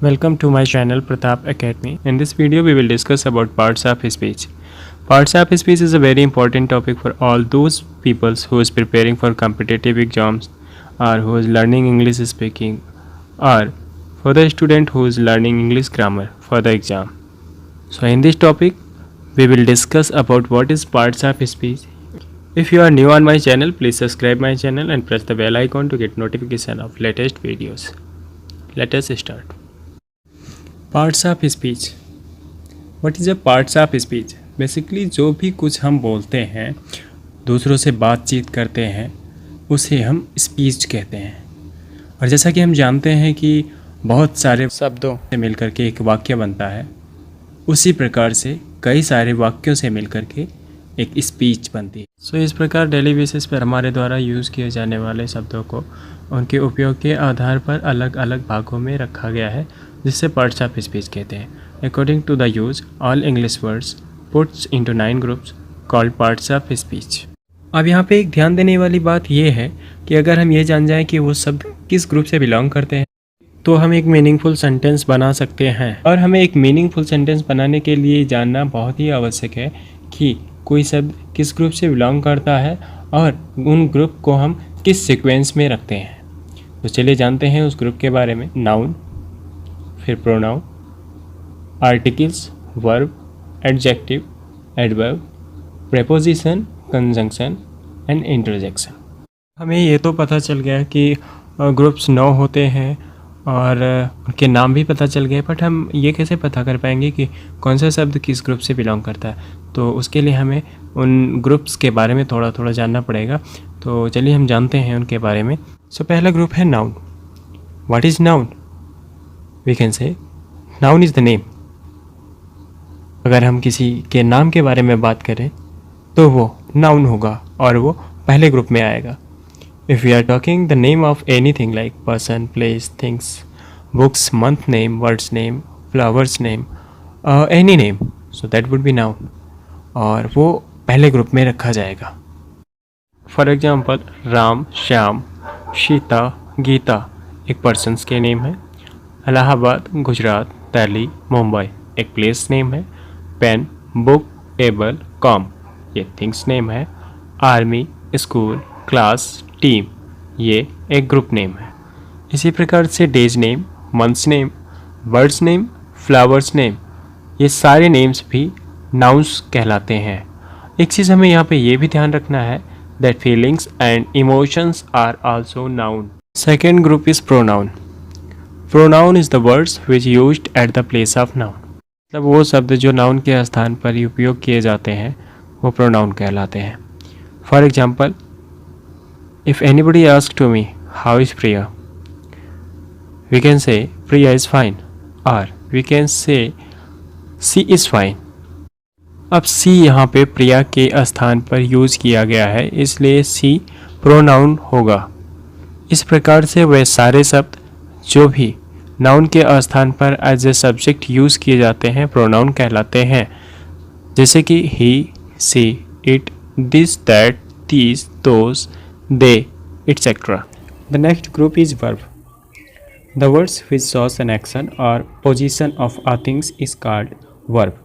Welcome to my channel Pratap Academy. In this video we will discuss about parts of speech. Parts of speech is a very important topic for all those people who is preparing for competitive exams or who is learning English speaking or for the student who is learning English grammar for the exam. So in this topic we will discuss about what is parts of speech. If you are new on my channel, please subscribe my channel and press the bell icon to get notification of latest videos. Let us start. Parts of speech. What is a parts of speech? Basically जो भी कुछ हम बोलते हैं, दूसरों से बातचीत करते हैं, उसे हम स्पीच कहते हैं. और जैसा कि हम जानते हैं कि बहुत सारे शब्दों से मिलकर के एक वाक्य बनता है, उसी प्रकार से कई सारे वाक्यों से मिलकर के एक स्पीच बनती है. सो इस प्रकार डेली बेसिस पर हमारे द्वारा यूज़ किए जाने वाले शब्दों को उनके उपयोग के आधार पर अलग अलग भागों में रखा गया है, जिससे पार्ट्स ऑफ स्पीच कहते हैं. According to the use all English words puts into 9 groups called parts of speech. अब यहाँ पे एक ध्यान देने वाली बात यह है कि अगर हम ये जान जाएं कि वो शब्द किस ग्रुप से बिलोंग करते हैं, तो हम एक मीनिंगफुल सेंटेंस बना सकते हैं. और हमें एक मीनिंगफुल सेंटेंस बनाने के लिए जानना बहुत ही आवश्यक है कि कोई शब्द किस ग्रुप से बिलोंग करता है और उन ग्रुप को हम किस सीक्वेंस में रखते हैं. तो चलिए जानते हैं उस ग्रुप के बारे में. नाउन, फिर pronoun, articles, verb, adjective, adverb, preposition, conjunction and interjection. हमें ये तो पता चल गया कि ग्रुप्स 9 होते हैं और उनके नाम भी पता चल गए, बट हम ये कैसे पता कर पाएंगे कि कौन सा शब्द किस ग्रुप से बिलोंग करता है? तो उसके लिए हमें उन ग्रुप्स के बारे में थोड़ा थोड़ा जानना पड़ेगा. तो चलिए हम जानते हैं उनके बारे में. सो पहला ग्रुप है noun. What is noun? We can say noun is the name. अगर हम किसी के नाम के बारे में बात करें तो वो नाउन होगा और वो पहले ग्रुप में आएगा. If we are talking the name of anything like person, place, things, books, month name, words name, flowers name, any name, so that would be noun और वो पहले ग्रुप में रखा जाएगा. फॉर एग्जाम्पल राम, श्याम, सीता, गीता एक पर्सन्स के नेम है. इलाहाबाद, गुजरात, दिल्ली, मुंबई एक प्लेस नेम है. पेन, बुक, टेबल, कॉम ये थिंग्स नेम है. आर्मी, स्कूल, क्लास, टीम ये एक ग्रुप नेम है. इसी प्रकार से days name, months name, birds name, flowers name ये सारे नेम्स भी नाउन्स कहलाते हैं. एक चीज़ हमें यहाँ पे ये भी ध्यान रखना है that feelings and emotions are also noun. Second group is pronoun. Pronoun is the words which used at the place of noun. मतलब वो शब्द जो नाउन के स्थान पर उपयोग किए जाते हैं वो प्रोनाउन कहलाते हैं. For example if anybody ask to me how is Priya, we can say Priya is fine और we can say she is fine. अब सी यहाँ पे प्रिया के स्थान पर यूज़ किया गया है, इसलिए सी प्रोनाउन होगा. इस प्रकार से वह सारे शब्द जो भी नाउन के स्थान पर एज ए सब्जेक्ट यूज़ किए जाते हैं प्रोनाउन कहलाते हैं. जैसे कि he, she, it, this, that, these, those, they, etcetera. The next group is verb. The words which shows an action और position of a things is called verb.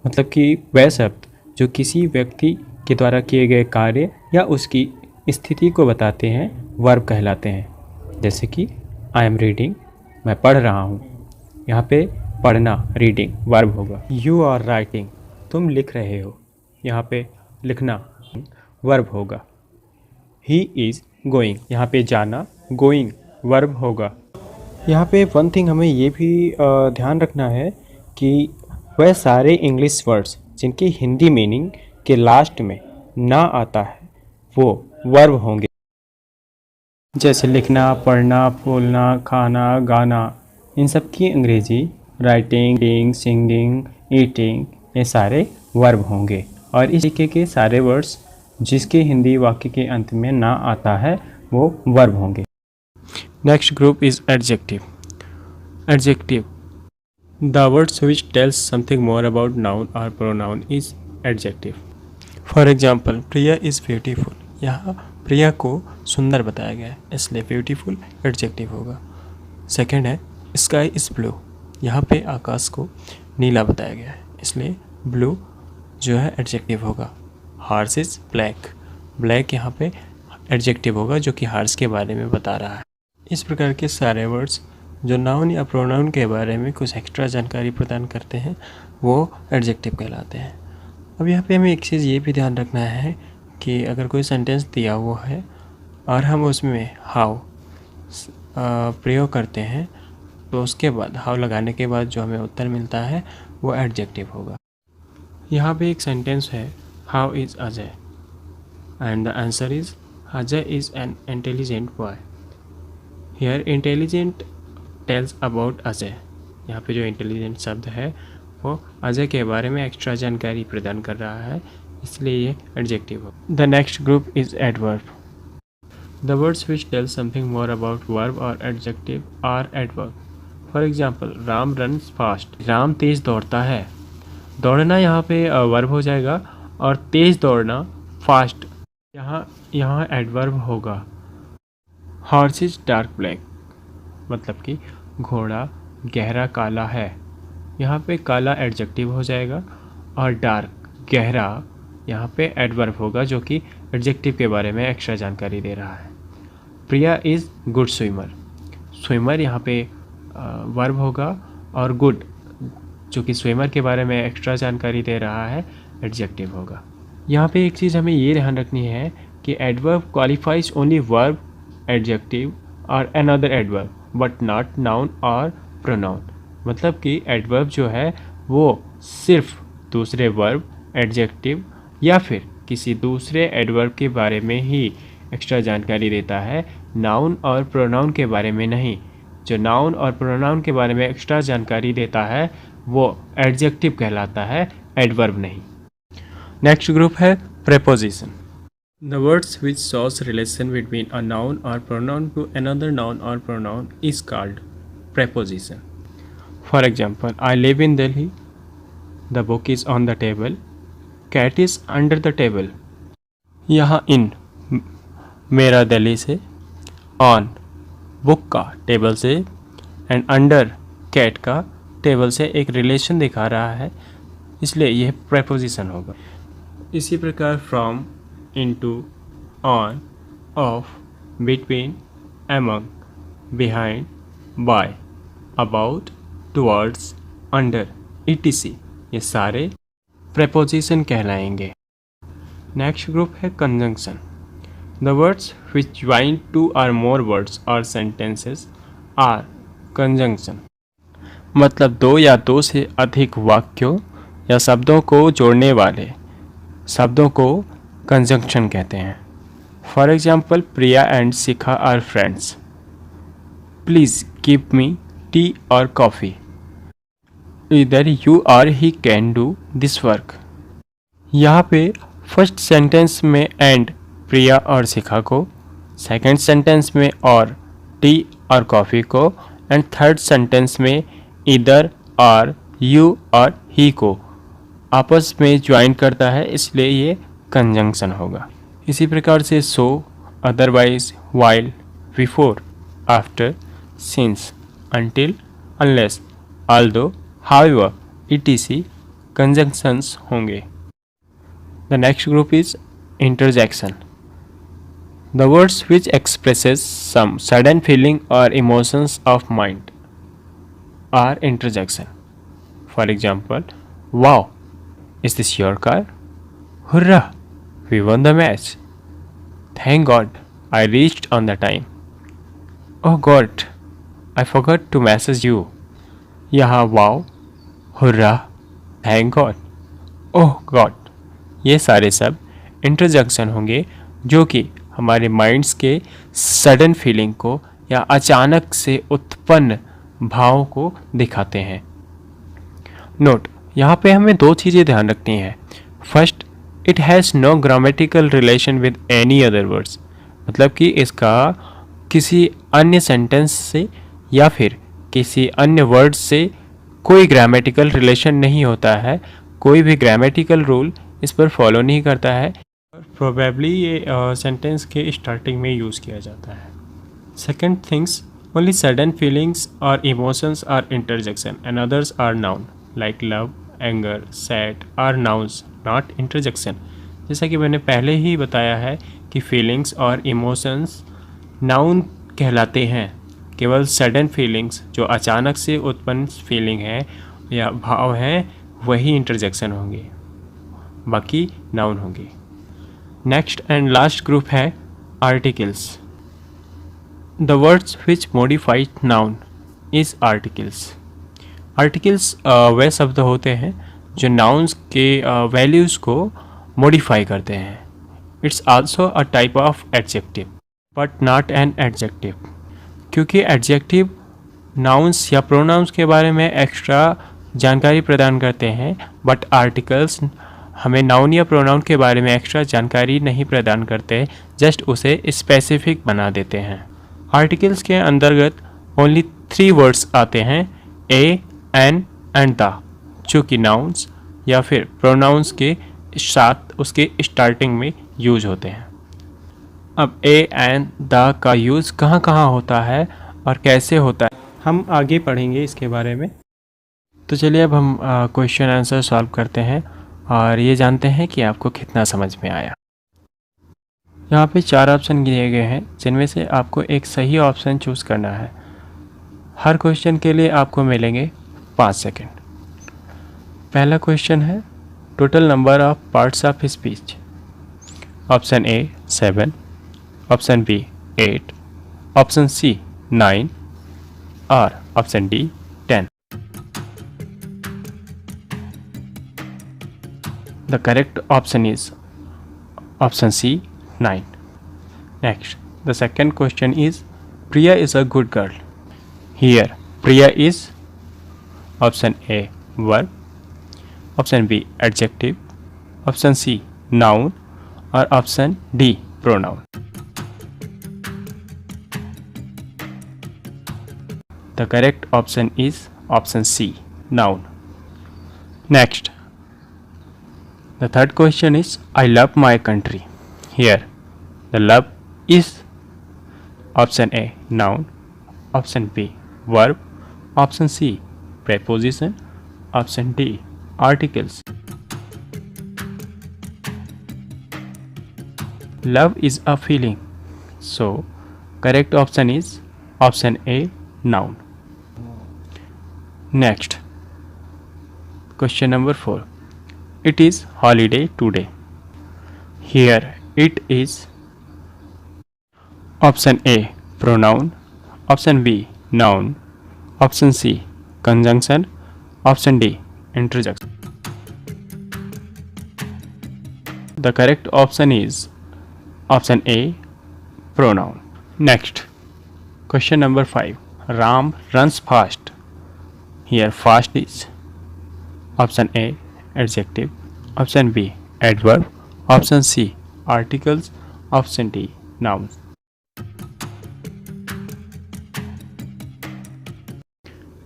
मतलब कि वह शब्द जो किसी व्यक्ति के द्वारा किए गए कार्य या उसकी स्थिति को बताते हैं वर्ब कहलाते हैं. जैसे कि आई एम रीडिंग, मैं पढ़ रहा हूँ. यहाँ पे पढ़ना रीडिंग वर्ब होगा. यू आर राइटिंग, तुम लिख रहे हो. यहाँ पे लिखना वर्ब होगा. ही इज़ गोइंग, यहाँ पे जाना गोइंग वर्ब होगा. यहाँ पे वन थिंग हमें ये भी ध्यान रखना है कि वह सारे इंग्लिश वर्ड्स जिनकी हिंदी मीनिंग के लास्ट में ना आता है वो वर्ब होंगे. जैसे लिखना, पढ़ना, बोलना, खाना, गाना, इन सब की अंग्रेजी राइटिंग, रीडिंग, सिंगिंग, ईटिंग ये सारे वर्ब होंगे. और इस तरीके के सारे वर्ड्स जिसके हिंदी वाक्य के अंत में ना आता है वो वर्ब होंगे. Next group is adjective. Adjective the words which tells something more about noun और pronoun is adjective. For example Priya is beautiful. यहाँ प्रिया को सुंदर बताया गया है, इसलिए ब्यूटीफुल एडजेक्टिव होगा. सेकंड है स्काई इज़ ब्लू. यहाँ पे आकाश को नीला बताया गया है, इसलिए ब्लू जो है एडजेक्टिव होगा। हॉर्स इज ब्लैक, ब्लैक यहाँ पे एडजेक्टिव होगा जो कि हॉर्स के बारे में बता रहा है। इस प्रकार के सारे वर्ड्स जो नाउन या प्रोनाउन के बारे में कुछ एक्स्ट्रा जानकारी प्रदान करते हैं वो एडजेक्टिव कहलाते हैं। अब यहाँ पे हमें एक चीज़ ये भी ध्यान रखना है कि अगर कोई सेंटेंस दिया हुआ है और हम उसमें हाउ प्रयोग करते हैं तो उसके बाद हाउ लगाने के बाद जो हमें उत्तर मिलता है वो एडजेक्टिव होगा। यहाँ पे एक सेंटेंस है, how is Ajay, and the answer is Ajay is an intelligent boy. Here intelligent tells about Ajay. यहाँ पे जो इंटेलिजेंट शब्द है वो अजय के बारे में एक्स्ट्रा जानकारी प्रदान कर रहा है, इसलिए ये एडजेक्टिव हो। The next group is adverb. The words which tell something more about verb और adjective are adverb. For example, Ram runs fast, Ram तेज दौड़ता है। दौड़ना यहाँ पे वर्ब हो जाएगा और तेज दौड़ना फास्ट यहाँ एडवर्ब होगा। हॉर्स इज डार्क ब्लैक, मतलब कि घोड़ा गहरा काला है। यहाँ पे काला एडजेक्टिव हो जाएगा और डार्क गहरा यहाँ पे एडवर्ब होगा जो कि एडजेक्टिव के बारे में एक्स्ट्रा जानकारी दे रहा है। प्रिया इज़ गुड स्विमर, स्विमर यहाँ पे वर्ब होगा और गुड जो कि स्विमर के बारे में एक्स्ट्रा जानकारी दे रहा है एडजेक्टिव होगा। यहाँ पे एक चीज़ हमें ये ध्यान रखनी है कि adverb qualifies only verb, adjective और another adverb but not noun और प्रोनाउन। मतलब कि एडवर्ब जो है वो सिर्फ दूसरे वर्ब, एडजेक्टिव या फिर किसी दूसरे एडवर्ब के बारे में ही एक्स्ट्रा जानकारी देता है, नाउन और प्रोनाउन के बारे में नहीं। जो नाउन और प्रोनाउन के बारे में एक्स्ट्रा जानकारी देता है वो एडजेक्टिव कहलाता है, एडवर्ब नहीं। नेक्स्ट ग्रुप है preposition. The words which shows relation between a noun or pronoun to another noun or pronoun is called preposition. For example, I live in Delhi. The book is on the table. Cat is under the table. यहाँ in मेरा दिल्ली से, on book का table से and under cat का table से एक relation दिखा रहा है, इसलिए यह प्रेपोजिशन होगा। इसी प्रकार from, into, on, of, between, among, behind, by, about, towards, under, etc. ये सारे preposition कहलाएंगे। नेक्स्ट ग्रुप है conjunction. The words which join two or more words or sentences are conjunction. मतलब दो या दो से अधिक वाक्यों या शब्दों को जोड़ने वाले शब्दों को कंजंक्शन कहते हैं। For example, Priya and Shikha are friends. Please give me tea और कॉफ़ी। इधर यू और he can do this work. यहाँ पे फर्स्ट सेंटेंस में एंड प्रिया और शिखा को, सेकंड सेंटेंस में और टी और कॉफ़ी को एंड थर्ड सेंटेंस में इधर और यू और ही को आपस में ज्वाइन करता है, इसलिए ये कंजंक्शन होगा। इसी प्रकार से so, otherwise, while, before, after, since, until, unless, although, however, etc. Conjunctions होंगे। The next group is interjection. The words which expresses some sudden feeling और emotions of mind are interjection. For example, wow, is this your car? Hurrah, we won the match. Thank God I reached on the time. Oh God, I forgot to message you. यहाँ wow, hurrah, thank God, ओह God ये सारे सब interjection होंगे जो कि हमारे minds के sudden feeling को या अचानक से उत्पन्न भाव को दिखाते हैं। नोट, यहाँ पे हमें दो चीज़ें ध्यान रखनी है। First, it has no grammatical relation with any other words, मतलब कि इसका किसी अन्य सेंटेंस से या फिर किसी अन्य वर्ड से कोई ग्रामेटिकल रिलेशन नहीं होता है, कोई भी ग्रामेटिकल रूल इस पर फॉलो नहीं करता है। प्रोबेबली ये सेंटेंस के स्टार्टिंग में यूज़ किया जाता है। Second things, Only sudden feelings or emotions are interjection and others are noun like love, anger, sad are nouns not interjection. जैसा कि मैंने पहले ही बताया है कि फीलिंग्स और इमोशंस नाउन कहलाते हैं। केवल सडन फीलिंग्स जो अचानक से उत्पन्न फीलिंग है या भाव हैं वही इंटरजेक्शन होंगे, बाकी नाउन होंगे। नेक्स्ट एंड लास्ट ग्रुप है articles. The words which modified noun is articles. Articles वे शब्द होते हैं जो नाउन्स के वैल्यूज़ को मॉडिफाई करते हैं। It's also a type of adjective but not an adjective, क्योंकि एडजेक्टिव नाउन्स या प्रोनाउंस के बारे में एक्स्ट्रा जानकारी प्रदान करते हैं, बट आर्टिकल्स हमें नाउन या प्रोनाउन के बारे में एक्स्ट्रा जानकारी नहीं प्रदान करते, जस्ट उसे स्पेसिफिक बना देते हैं। आर्टिकल्स के अंतर्गत ओनली 3 वर्ड्स आते हैं, ए, एन एंड द, जो कि नाउन्स या फिर प्रोनाउंस के साथ उसके स्टार्टिंग में यूज होते हैं। अब ए एंड द का यूज़ कहाँ कहाँ होता है और कैसे होता है हम आगे पढ़ेंगे इसके बारे में। तो चलिए अब हम क्वेश्चन आंसर सॉल्व करते हैं और ये जानते हैं कि आपको कितना समझ में आया। यहाँ पे 4 ऑप्शन दिए गए हैं जिनमें से आपको एक सही ऑप्शन चूज़ करना है। हर क्वेश्चन के लिए आपको मिलेंगे 5 सेकेंड। पहला क्वेश्चन है total number of parts of speech. Option A 7, option B 8, option C 9 और option D 10। The correct option is option C 9. Next, the second question is Priya is a good girl. Here Priya is option A verb, option B adjective, option C noun or option D pronoun. The correct option is option C noun. Next, the third question is I love my country. Here the love is option A noun, option B verb, option C preposition, option D articles. Love is a feeling, so correct option is option A noun. Next, question number 4. It is holiday today. Here it is option A pronoun, option B noun, option C conjunction, option D interjection. The correct option is option A pronoun. Next, question number 5. Ram runs fast. Here fast is option A adjective, option B adverb, option C articles, option D nouns.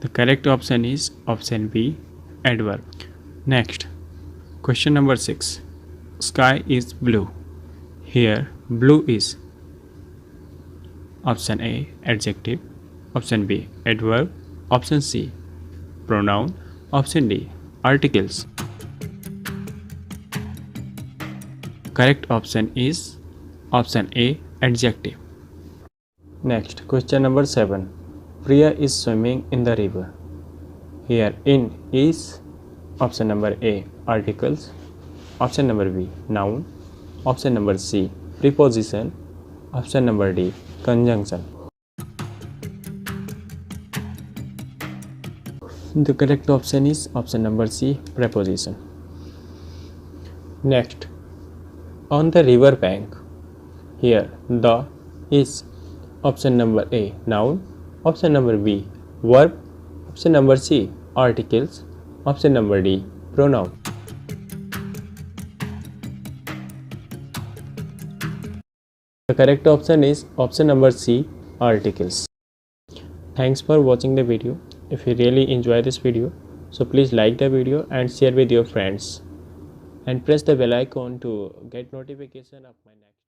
The correct option is option B adverb. Next, question number 6. Sky is blue. Here blue is option A adjective, option B adverb, option C pronoun, option D articles. Correct option is option A adjective. Next, question number 7. Priya is swimming in the river. Here in is option number A articles, option number B noun, option number C preposition, option number D conjunction. The correct option is option number C preposition. Next, on the river bank. Here the is option number A noun, option number B verb, option number C articles, option number D pronoun. The correct option is option number C articles. Thanks for watching the video. If you really enjoy this video, so please like the video and share with your friends and press the bell icon to get notification of my next